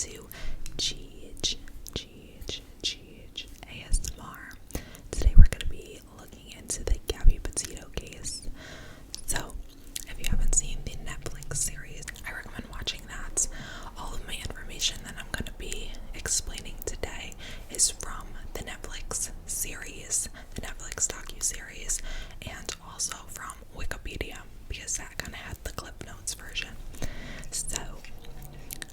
to Cheech ASMR. Today we're going to be looking into the Gabby Petito case. So, if you haven't seen the Netflix series, I recommend watching that. All of my information that I'm going to be explaining today is from the Netflix series, the Netflix docu-series, and also from Wikipedia, because that kind of had the Clip Notes version. So,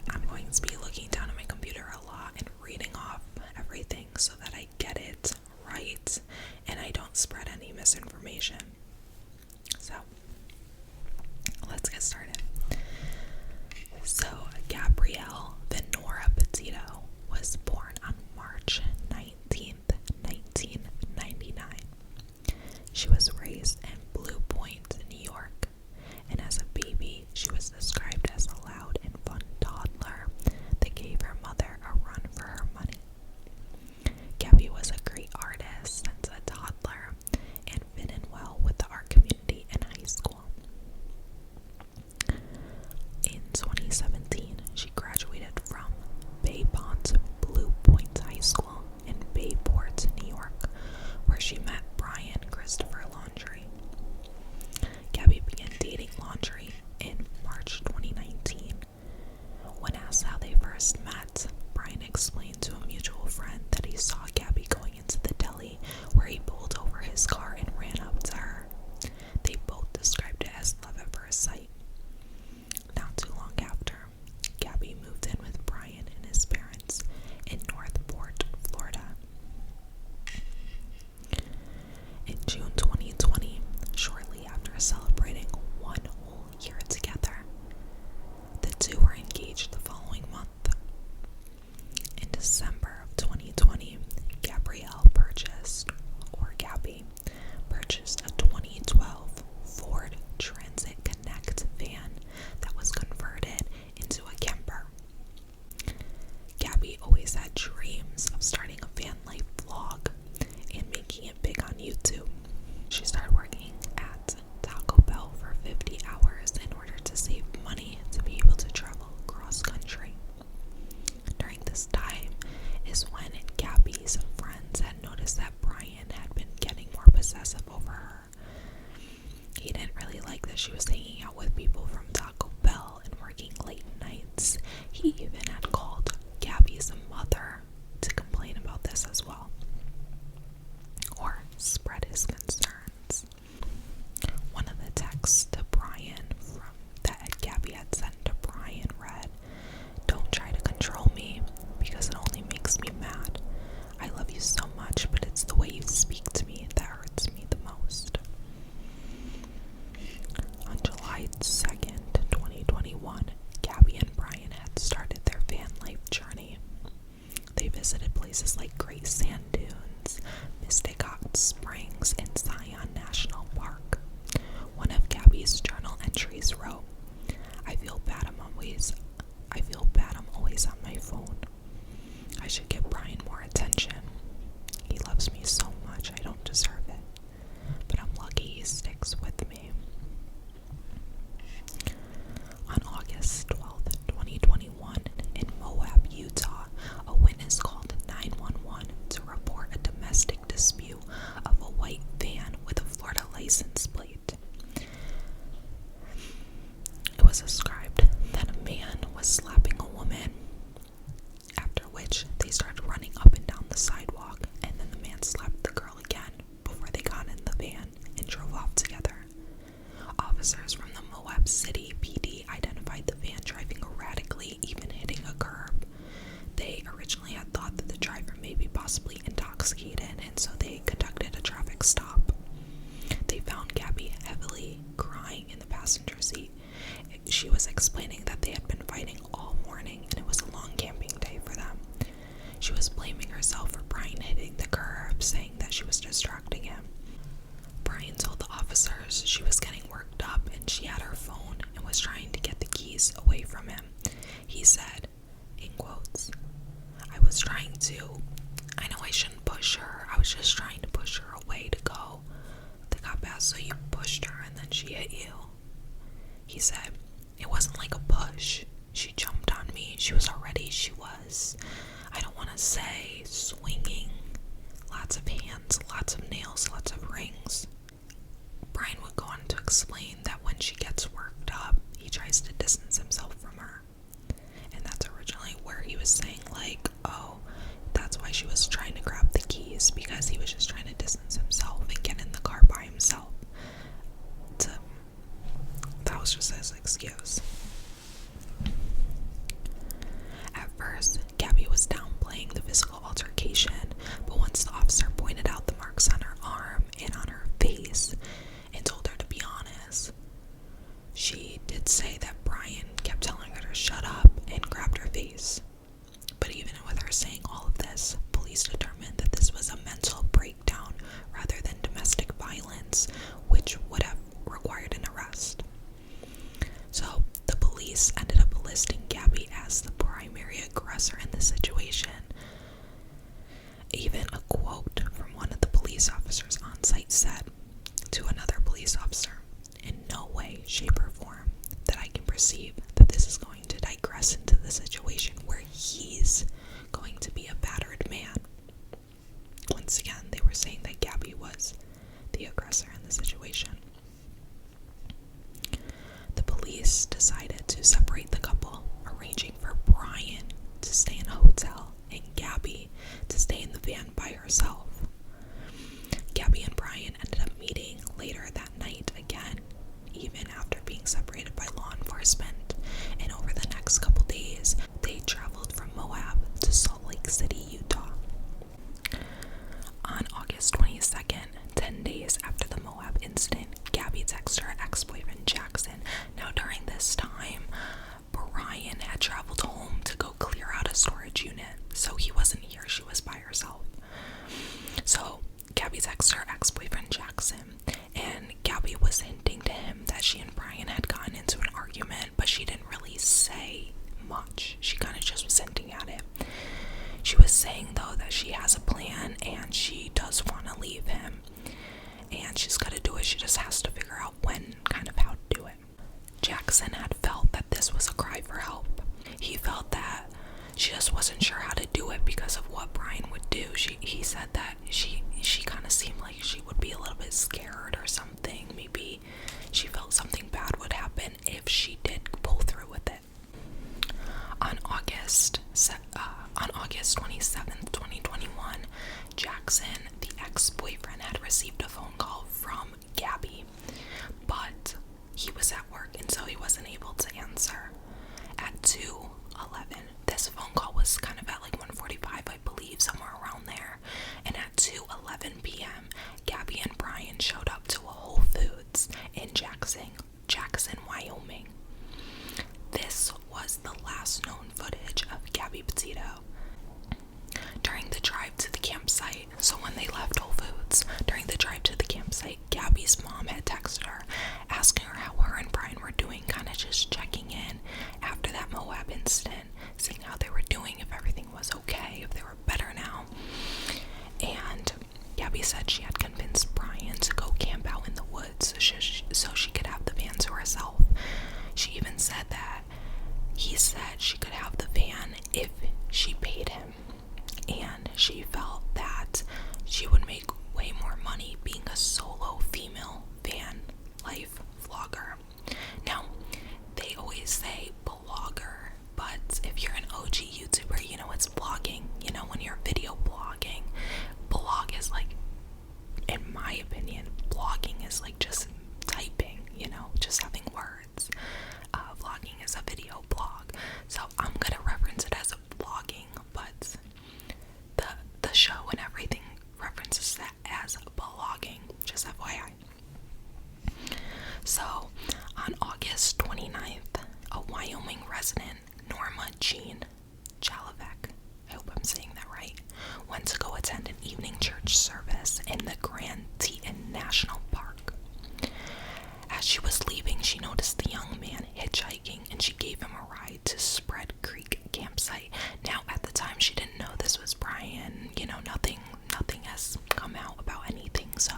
I'm going to be looking down at my computer a lot and reading off everything so that I get it right and I don't spread any misinformation. So, let's get started. So, Gabrielle Venora Petito was born on March 19th, 1999. She was raised in Blue Point, New York, and as a baby, she was described as a loud and fun toddler that gave her mother a run for her money. Gabby was a great artist since a toddler and fit in well with the art community in high school. In 2017, she graduated from Baypont Blue Point High School in Bayport, New York, where she met Brian Christopher Laundrie. Gabby began dating Laundrie in March 2019. When asked how they first met, Brian explained to a mutual friend that he saw Gabby going into the deli where he pulled over his car and ran up to her. They both described it as love at first sight. Not too long after, Gabby moved in with Brian and his parents in Northport, Florida. In June 2020, shortly after celebrating 1 whole year together, the two were engaged the following month. In December of 2020, Gabby purchased a 2012 Ford Transit Connect van that was converted into a camper. Gabby always had dreams of starting a van life vlog and making it big on YouTube. She started working at Taco Bell for 50 hours in order to save money to be able to travel cross country. During this time is when Gabby's friends had noticed that Brian had been getting more possessive over her. He didn't really like that she was hanging out with people from Taco Bell and working late nights. He even had called Gabby's mother to complain about this as well, or spread his concerns. One of the texts to Brian that Gabby had sent to Brian read, "Don't try to control me because it only makes me mad. I love you so much, but it's the way you speak to me that hurts me the most." On July 2nd, 2021, Gabby and Brian had started their van life journey. They visited places like Great Sand Dunes, Mystic Hot Springs, and Zion National Park. One of Gabby's journal entries wrote, I feel bad I'm always on my phone. I should give Brian more attention. He loves me so much, I don't deserve it. But I'm lucky he sticks with me. On August 12th, 2021, in Moab, Utah, a witness called 911 to report a domestic dispute of a white van with a Florida license plate. It was described that a man was slapping a woman, after which they started running up and down the sidewalk, and then the man slapped the girl again before they got in the van and drove off together. Officers from the Moab City PD identified the van driving erratically, even hitting a curb. They originally had thought that the driver may be possibly intoxicated, and so they conducted a traffic stop. They found Gabby heavily crying in the passenger seat. She was explaining that they had been fighting all morning and it was a long camping day for them. She was blaming herself for Brian hitting the curb, saying that she was distracting him. Brian told the officers she was getting worked up and she had her phone and was trying to get the keys away from him. He said, in quotes, I know I shouldn't push her. I was just trying to push her away to go. The cop asked, so you pushed her and then she hit you? He said, it wasn't like a push. She jumped on me. She was already she was, I don't want to say swinging, lots of hands, lots of nails, lots of rings. Brian would go on to explain that when she gets worked up, he tries to distance himself from her. And that's originally where he was saying, like, oh, that's why she was trying to grab the keys, because he was just trying to distance himself and get in the car by himself. That was just his excuse. At first, Gabby was downplaying the physical altercation, but once the officer pointed out the marks on her arm and on her face and told her to be honest, she did say that Brian kept telling her to shut up and grabbed her face. But even with her saying all of this, police determined that this was a mental breakdown rather than domestic violence, which would have required an arrest. So the police ended up listing Gabby as the primary aggressor in the situation. Even a quote from one of the police officers on site said to another police officer, "In no way, shape, or form that I can perceive that this is going to digress into the situation where he's going to be a battered man." Once again, they were saying that Gabby was the aggressor in the situation. The police decided to separate the couple, arranging for Brian to stay in a hotel and Gabby to stay in the van by herself. Gabby and Brian ended up meeting later that night again, even after being separated by law enforcement, and over the next couple days, they traveled from Moab to Salt Lake City, Utah. On August 22nd, 10 days after the Moab incident, Gabby texted her ex-boyfriend Jackson. Now during this time, Brian had traveled home to go clear out a storage unit, so he wasn't here, she was by herself. So Gabby texted her ex-boyfriend Jackson, and Gabby was hinting to him that she and Brian had gotten into an argument, but she didn't really say much. She kind of just was hinting at it. She was saying though that she has a plan and she does want to leave him, and she's got to do it. She just has to figure out when, kind of how to do it. Jackson had felt that this was a cry for help. He felt that she just wasn't sure how to do it because of what Brian would do. He said that she kind of seemed like she would be a little bit scared or something. Maybe she felt something bad would happen if she did pull through with it. On August 27th, 2021, Jackson, the ex-boyfriend, had received a phone call from Gabby, but he was at work and so he wasn't able to answer. At 2:11, this phone call was kind of at like 1:45, I believe, somewhere around there, and at 2:11 p.m., Gabby and Brian showed up to a Whole Foods in Jackson, Wyoming. This was the last known footage of Gabby Petito. During the drive to the campsite, so when they left Whole Foods, during the drive to the campsite, Gabby's mom had texted her, asking her how her and Brian were doing, kind of just checking in after that Moab incident, seeing how they were doing, if everything was okay, if they were better now. And Gabby said she had convinced Brian to go camp out in the woods so she could have the van to herself. She even said that he said she could have the van if she paid him, and she felt that she would make way more money being a solo female van life vlogger. Now, they always say blogger, but if you're an OG YouTuber, you know it's blogging. You know, when you're video blogging, blog is like, in my opinion, blogging is like just typing, you know, just having words. Vlogging is a video blog, so I'm gonna reference it as a blogging, but the show and everything references that as blogging, just FYI. So on August 29th, a Wyoming resident, Norma Jean Chalavek, I hope I'm saying that right, went to go attend an evening church service in the Grand Teton National Park. As she was leaving, she noticed the young man hitchhiking, and she gave him a ride to Spread Creek campsite. Now, at the time, she didn't know this was Brian. You know, nothing has come out about anything, so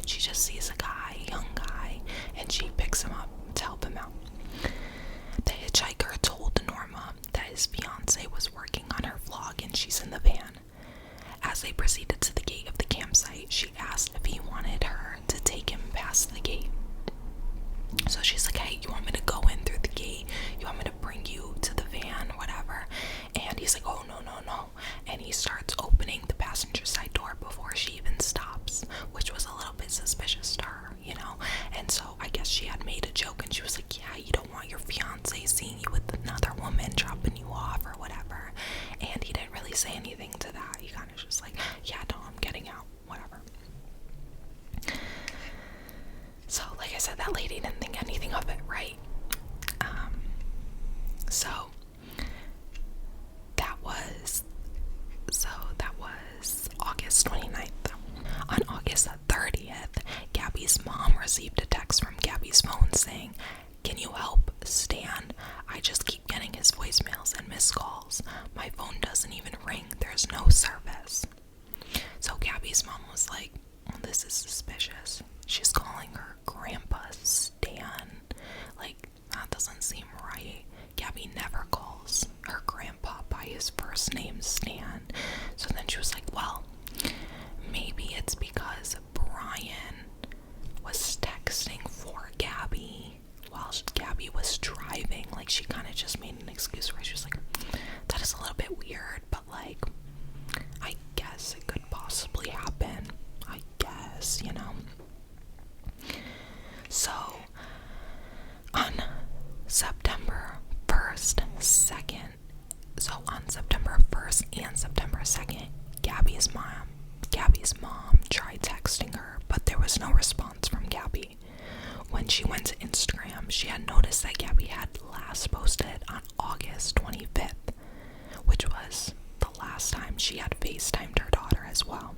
she just sees a young guy, and she picks him up to help him out. The hitchhiker told Norma that his fiance was working and she's in the van. As they proceeded to the gate of the campsite, she asked if he wanted her to take him past the gate. So she's like, hey, you want me to go in through the gate? You want me to bring you to the van, whatever? And he's like, oh, no. And he starts opening the passenger side door before she even stops, which was a little bit suspicious to her, you know? And so I guess she had made a joke, and she was like, yeah, you don't want your fiance seeing you with another woman dropping you off or whatever. And he didn't really say anything to that. He kind of just like, yeah, no, I'm getting out, whatever. So, like I said, that lady didn't think anything of it, right? That was August 29th. On August 30th, Gabby's mom received a text from Gabby's phone saying, can you help Stan? I just keep getting his voicemails and missed calls. My phone doesn't even ring. There's no service. So Gabby's mom was like, well, this is suspicious. She's calling her grandpa Stan. Like, that doesn't seem right. Gabby never calls her grandpa by his first name, Stan. So then she was like, well, maybe it's because Brian was texting for Gabby while Gabby was driving. Like, she kind of just made an excuse where she was like, that is a little bit weird, but like, I guess it could possibly happen. I guess, you know. So, on September 1st, 2nd, on September 1st and September 2nd, Gabby's mom tried texting her, but there was no response from Gabby. When she went to Instagram, she had noticed that Gabby had last posted on August 25th, which was the last time she had FaceTimed her daughter as well.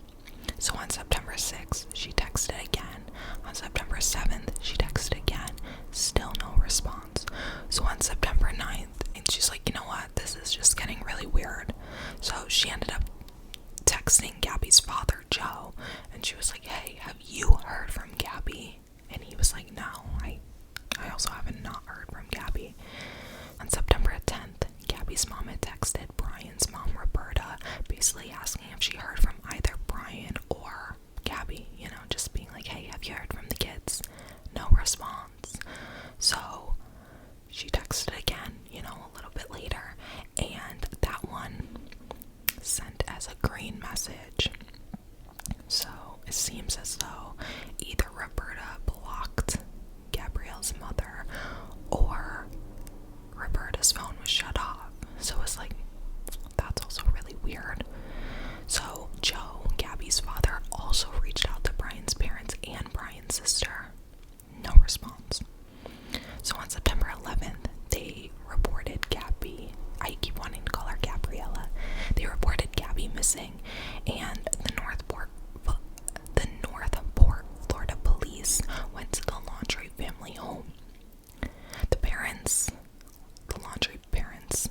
So on September 6th, she texted again. On September 7th, she texted again. Still no response. So on September 9th, and she's like, you know what? This is just getting really weird. So she ended up texting Gabby's father, Joe, and she was like, hey, have you heard from Gabby? And he was like, no, I also haven't not heard from Gabby. On September 10th, Gabby's mom had texted Brian's mom, Roberta, basically asking if she heard from either Brian or Gabby, you know, just being like, hey, have you heard from the kids? No response. So she texted again, you know, a little bit later, and that one sent as a green message. So it seems as though either Roberta blocked Gabrielle's mother or Roberta's phone was shut off. So it's like, that's also really weird. So Joe, Gabby's father, also reached out to Brian's parents and Brian's sister. No response. So on September 11th, they reported Gabby, I keep wanting to call her Gabriella, they reported Gabby missing, and the Northport, Florida police went to the Laundrie family home. The Laundrie parents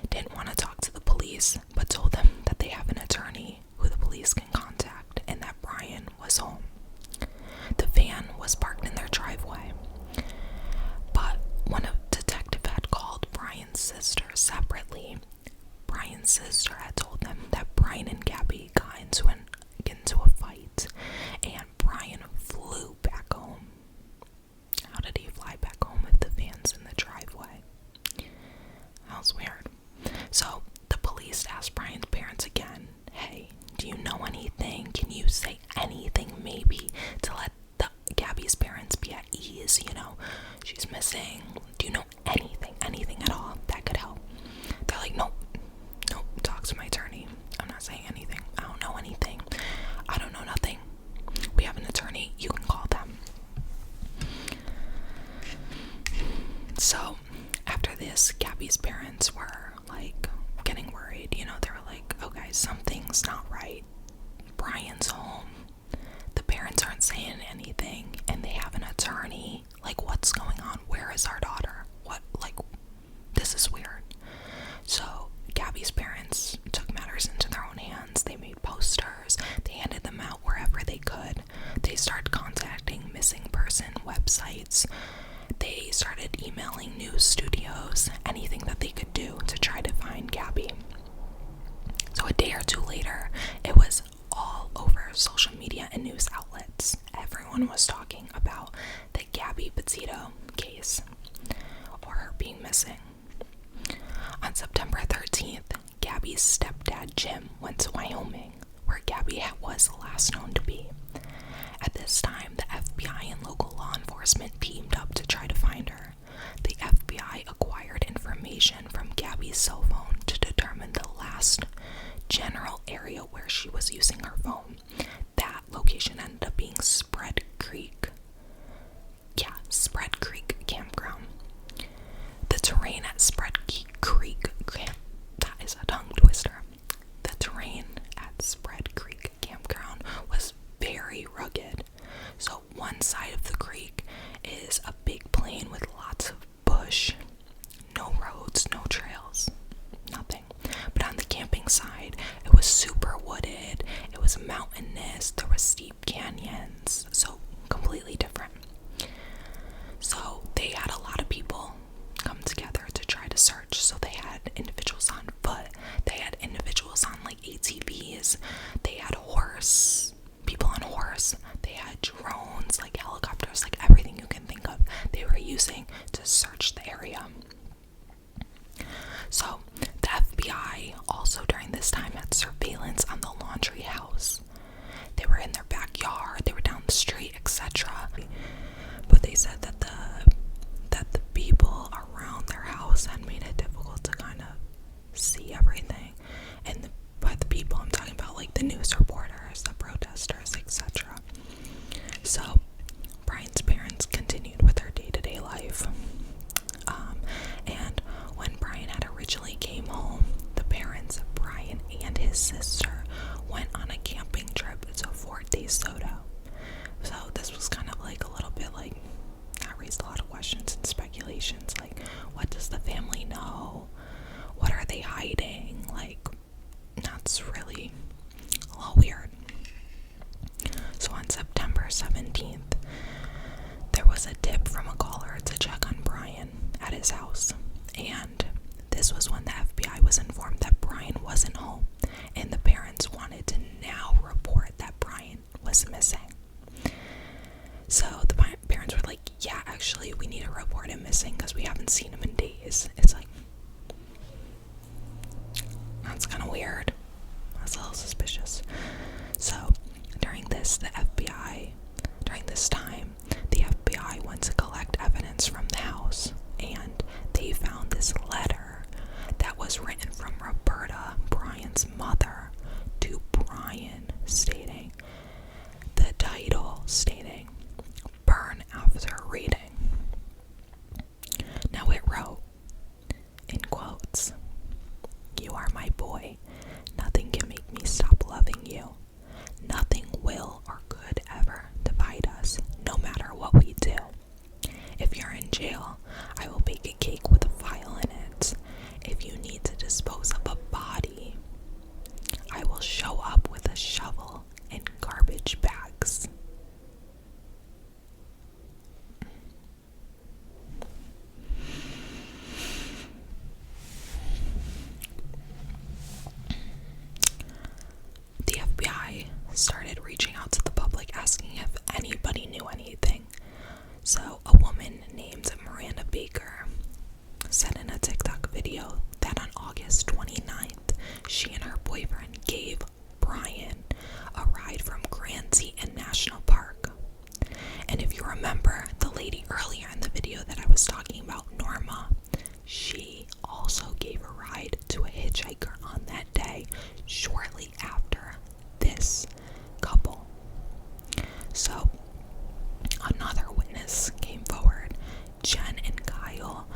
didn't want to talk to the police, but told them that they have an attorney who the police can contact and that Brian was home. The van was parked in their driveway, but when a detective had called Brian's sister separately, Brian's sister had told them that Brian and Gabby got into a fight, and Brian flew back home. How did he fly back home if the van's in the driveway? That was weird. So the police asked Brian's parents again, hey, do you know anything? Can you say anything maybe to let Gabby's parents be at ease? You know, she's missing. Do you know anything at all that could help? They're like, nope, talk to my attorney. I'm not saying anything. I don't know anything. I don't know nothing. We have an attorney. You can call them. So after this, Gabby's parents were like getting worried. You know, they were like, okay, something's not right. Brian's home. The parents aren't saying anything, and they have an attorney. Like, what's going on? Where is our daughter? What? Like, this is weird. So Gabby's parents took matters into their own hands. They made posters. They handed them out wherever they could. They started contacting missing person websites. They started emailing news studios, anything that they could do to try to find Gabby. So missing. On September 13th, Gabby's stepdad Jim went to Wyoming, where Gabby was last known to be. At this time, the FBI and local law enforcement teamed up to try to find her. The FBI acquired information from Gabby's cell phone to determine the last general area where she was using her phone. That location ended up being Spread Creek. Spread Creek Campground. The terrain at Spread Creek, that is a tongue twister. The terrain at Spread Creek Campground was very rugged. So one side of the creek is a big plain with lots of bush, no roads, no trails, nothing. But on the camping side, it was super wooded, it was mountainous, there were steep canyons, so completely different. So they had a lot of people come together to try to search. So they had individuals on foot, they had individuals on like ATVs, they had people on horse, they had drones, like helicopters, like everything you can think of, they were using to search the area. So the FBI also during this time had surveillance on the laundry house. They were in their backyard, they were down the street, etc. But they said that the people around their house had made it difficult to kind of see everything. And by the people, I'm talking about like the news reporters, the protesters, etc. So Brian's parents continued with their day-to-day life. And when Brian had originally came home, the parents of Brian and his sister went on a camping trip to Fort DeSoto. So this was kind of like a little bit like, that raised a lot of questions and speculations, like what does the family know? What are they hiding? Like, that's really a little weird. So on September 17th, there was a tip from a caller to check on Brian at his house, and this was when the FBI was informed that Brian wasn't home, and the parents wanted to now report that Brian was missing. So the parents were like, yeah, actually, we need to report him missing because we haven't seen him in days. It's like, that's kind of weird. That's a little suspicious. So during this time, the FBI went to collect evidence from the house, and they found this letter that was written from Roberta, Brian's mother, to Brian, stating, the title stating, "Burn after reading." Now it wrote, in quotes, "You are my boy. Nothing can make me stop loving you. Nothing will or could ever divide us, no matter what we do. If you're in jail, I will bake a cake with a file in it. If you need to dispose of a body, I will show up with a shovel and garbage bags." The FBI started reaching out to the public asking if anybody knew anything. So a woman named Miranda Baker said in a TikTok video that on August 29th, she and her boyfriend gave Brian a ride from Grand Teton National Park. And if you remember the lady earlier in the video that I was talking about, Norma, she also gave a ride to a hitchhiker on that day shortly after this couple. So another witness came forward, Jen and Kyle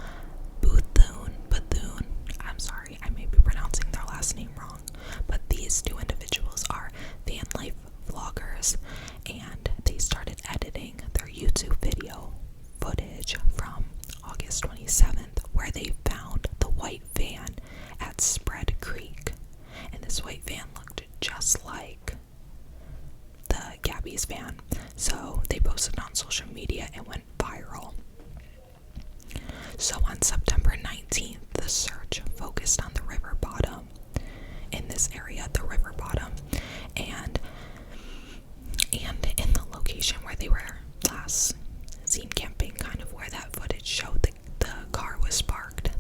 Bethune. I'm sorry, I may be pronouncing their last name wrong, but these two individuals are van life vloggers, and they started editing their YouTube video footage from August 27th, where they found the white van at Spread Creek. And this white van looked just like the Gabby's van. So they posted on social media and went viral. So on September 19th, the search focused on the river bottom. In this area, the river bottom, and in the location where they were last seen camping, kind of where that footage showed the car was parked.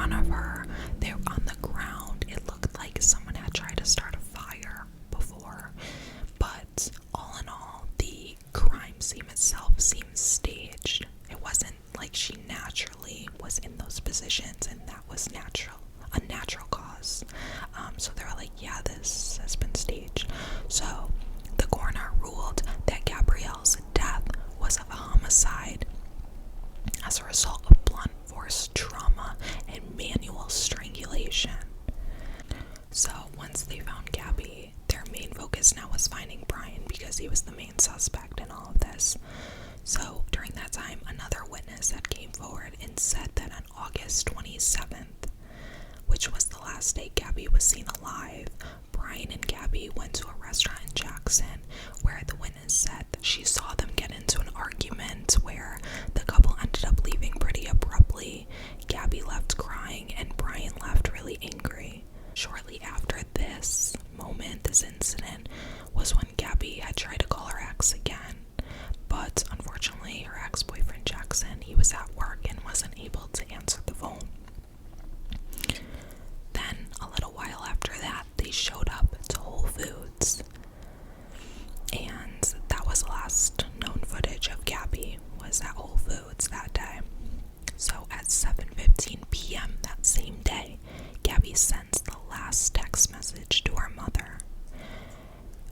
front of her. They were on the ground. It looked like someone had tried to start a fire before. But all in all, the crime scene itself seems staged. It wasn't like she naturally was in those positions and that was a natural cause. So they were like, yeah, this has been staged. So the coroner ruled that Gabrielle's death was of a homicide as a result of blunt force trauma and manual strangulation. So once they found Gabby, their main focus now was finding Brian because he was the main suspect in all of this. So during that time, another witness had came forward and said that on August 27th, which was the last day Gabby was seen alive, Brian and Gabby went to a restaurant in Jackson where the witness said that she saw them get into an argument where the couple ended up leaving pretty abruptly. Gabby left crying and Brian left really angry. Shortly after this incident, was when Gabby had tried to call her ex again. But unfortunately, her ex-boyfriend Jackson, he was at work and wasn't able to answer the phone. Then, a little while after that, they showed up to Whole Foods. And that was the last known footage of Gabby, was at Whole Foods that day. So at 7:15 p.m. that same day, Gabby sends the last text message to her mother,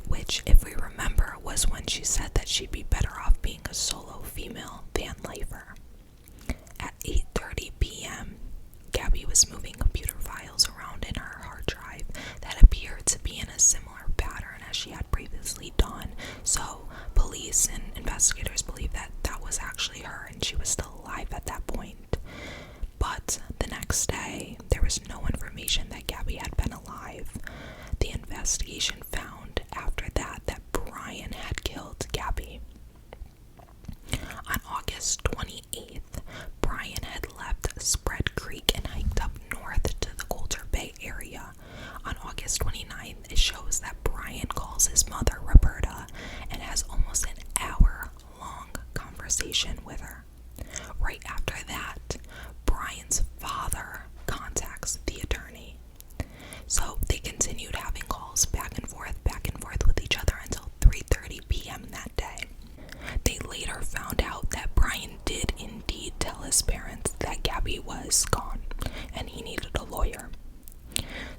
which, if we remember, was when she said that she'd be better off being a solo female van lifer. At 8:30 p.m., Gabby was moving computer files around in her hard drive that appeared to be in a similar pattern as she had previously done, so police and investigators believe that that was actually her and she was still alive at that point. But the next day, there was no information that Gabby had been alive. The investigation found after that Brian had killed Gabby. On August 28th, Brian had left Spread Creek and hiked up north to the Coulter Bay area. On August 29th, it shows that Brian calls his mother, Roberta, and has almost an hour-long conversation with her. Right after that, Brian's father contacts the attorney. So they continued having calls back and forth with each other until 3:30 p.m. that day. They later found out that Brian did indeed tell his parents that Gabby was gone and he needed a lawyer.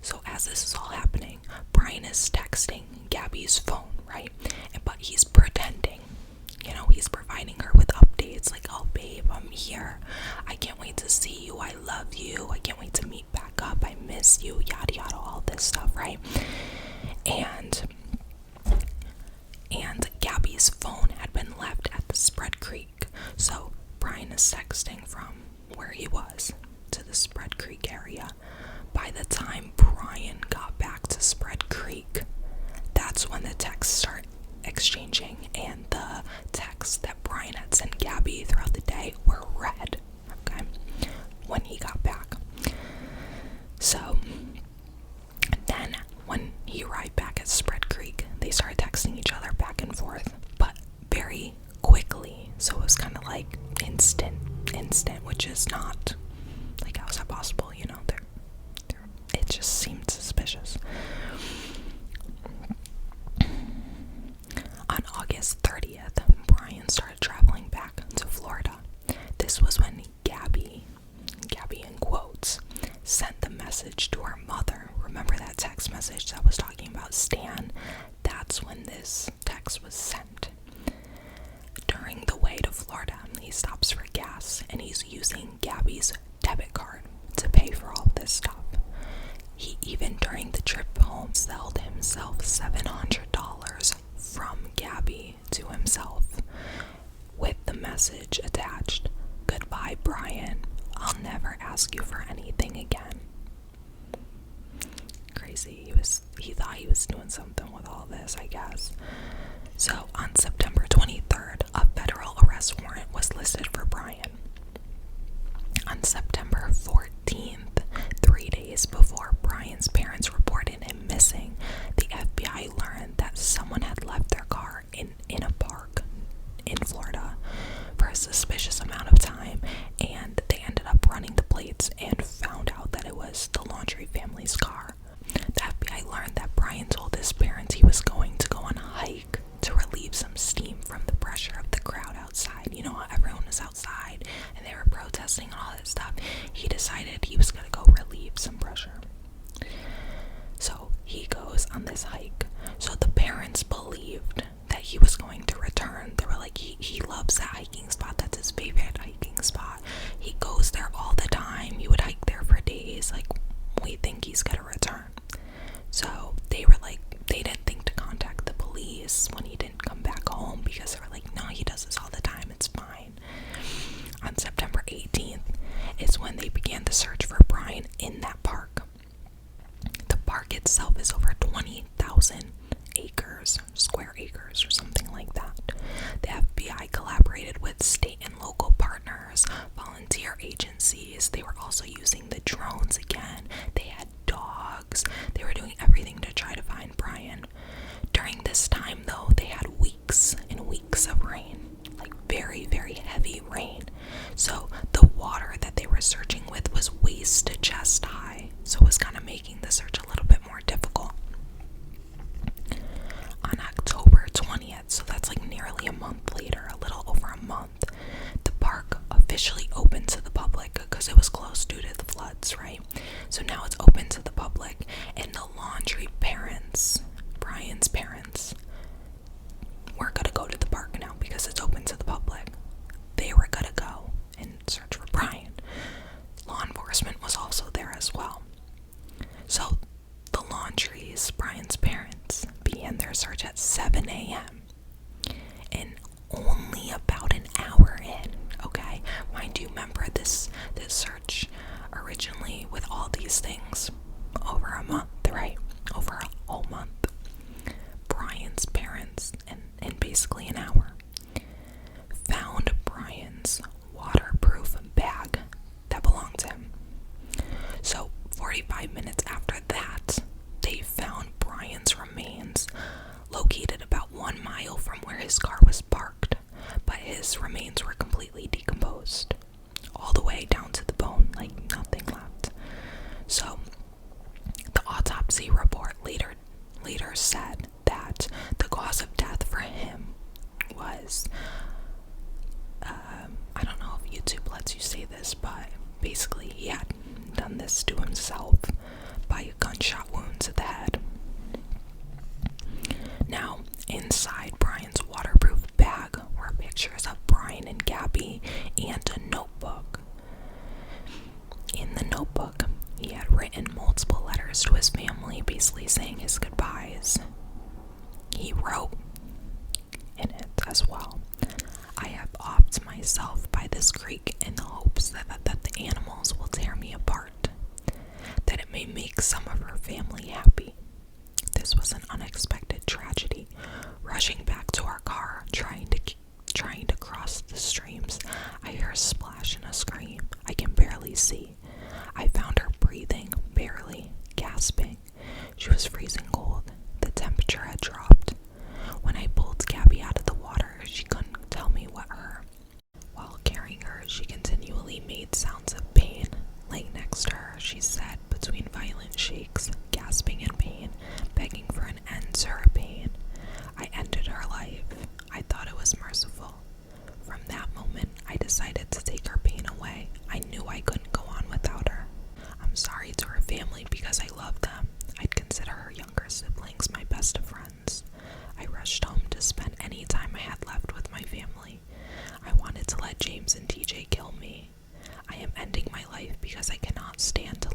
So as this is all happening, Brian is texting Gabby's phone, right? But he's pretending. He's providing her with updates like, oh babe, I'm here. I can't wait to see you. I love you. I can't wait to meet back up. I miss you. Yada yada, all this stuff, right? And Gabby's phone had been left at the Spread Creek. So Brian is texting from where he was to the Spread Creek area. By the time Brian got back to Spread Creek, that's when the texts start exchanging, and the texts that Brian had sent Gabby throughout the day were read, okay, when he got back. So then when he arrived back at Spread Creek, they started texting each other back and forth, but very quickly. So it was kind of like instant, which is not, like, how is that possible? It just seemed suspicious. On August 30th, Brian started traveling back to Florida. This was when Gabby in quotes, sent the message to her mother. Remember that text message that was talking about Stan? That's when this text was sent. During the way to Florida, he stops for gas and he's using Gabby's debit card to pay for all this stuff. He even, during the trip home, sold himself $700 from Gabby to himself with the message attached, "Goodbye, Brian. I'll never ask you for anything again." Crazy. He thought he was doing something with all this, I guess. So on September 23rd, a federal arrest warrant was listed for Brian. On September 14th, 3 days before Brian's parents reported him missing, the FBI learned that someone had left their car in a park in Florida for a suspicious amount of time, and they ended up running the plates and found out Gabby's car. The FBI learned that Brian told his parents he was going to go on a hike to relieve some steam from the pressure of the crowd outside. You know how everyone was outside and they were protesting and all that stuff. He decided he was going to go relieve some pressure. So he goes on this hike. So the parents believed that he was going to return. They were like, he loves that hiking spot. That's his favorite hiking spot. He goes there all the time. He would hike there for days. Like, we think he's gonna return. So they were like, they didn't think to contact the police when he didn't come back home, because they were like, no, he does this all the time, it's fine. On September 18th is when they began the search for Brian in that park. The park itself is over 20,000 square acres or something like that. The FBI collaborated with state and local partners, volunteer agencies. They were also using the drones again. They had dogs. They were doing everything to try to find Brian. During this time, though, they had weeks and weeks of rain, like very, very heavy rain. So the water that they were searching with was waist to chest high, so it was kind of making the search a little bit more difficult. On October 20th, so that's like nearly a month later, a little over a month, the park officially opened to the public because it was closed due to the floods, right? So now it's open to the public, and the Laundrie parents, Brian's parents, were gonna go to the park now because it's open to the public. They were gonna go and search for Brian. Law enforcement was also there as well. So the Laundries, Brian's parents, began their search at 7 a.m. and only about an hour in, okay? Mind you, remember this search originally with all these things over a month, right? Over a whole month. Brian's parents, in basically an hour, found Brian's waterproof bag that belonged to him. So 45 minutes after that, they found Brian's remains located about 1 mile from where his car was parked, but his remains were completely decomposed, all the way down to the bone, like nothing left. So the autopsy report later said that the cause of death for him was, I don't know if YouTube lets you say this, but basically he had done this to himself by a gunshot wound to the head. Now, inside Brian's waterproof bag were pictures of Brian and Gabby and a notebook. In the notebook, he had written multiple letters to his family, basically saying his goodbyes. He wrote in it as well, "I have offed myself by this creek in the hopes that the animals will tear me apart, that it may make some of her family happy. This was an unexpected tragedy. Rushing back to our car, trying to cross the streams, I hear a splash and a scream. I can barely see. I found her breathing, barely, gasping. She was freezing cold. The temperature had dropped. When I pulled Gabby out of the water, she couldn't tell me what her. While carrying her, she continually made sounds of pain. Laying next to her, she said, between violent shakes, gasping in pain, begging for an end to her pain. I ended her life. I thought it was merciful. From that moment, I decided to take her pain away. I knew I couldn't go on without her. I'm sorry to her family because I love them. I'd consider her younger siblings my best of friends. I rushed home to spend any time I had left with my family. I wanted to let James and TJ kill me. I am ending my life because I cannot stand to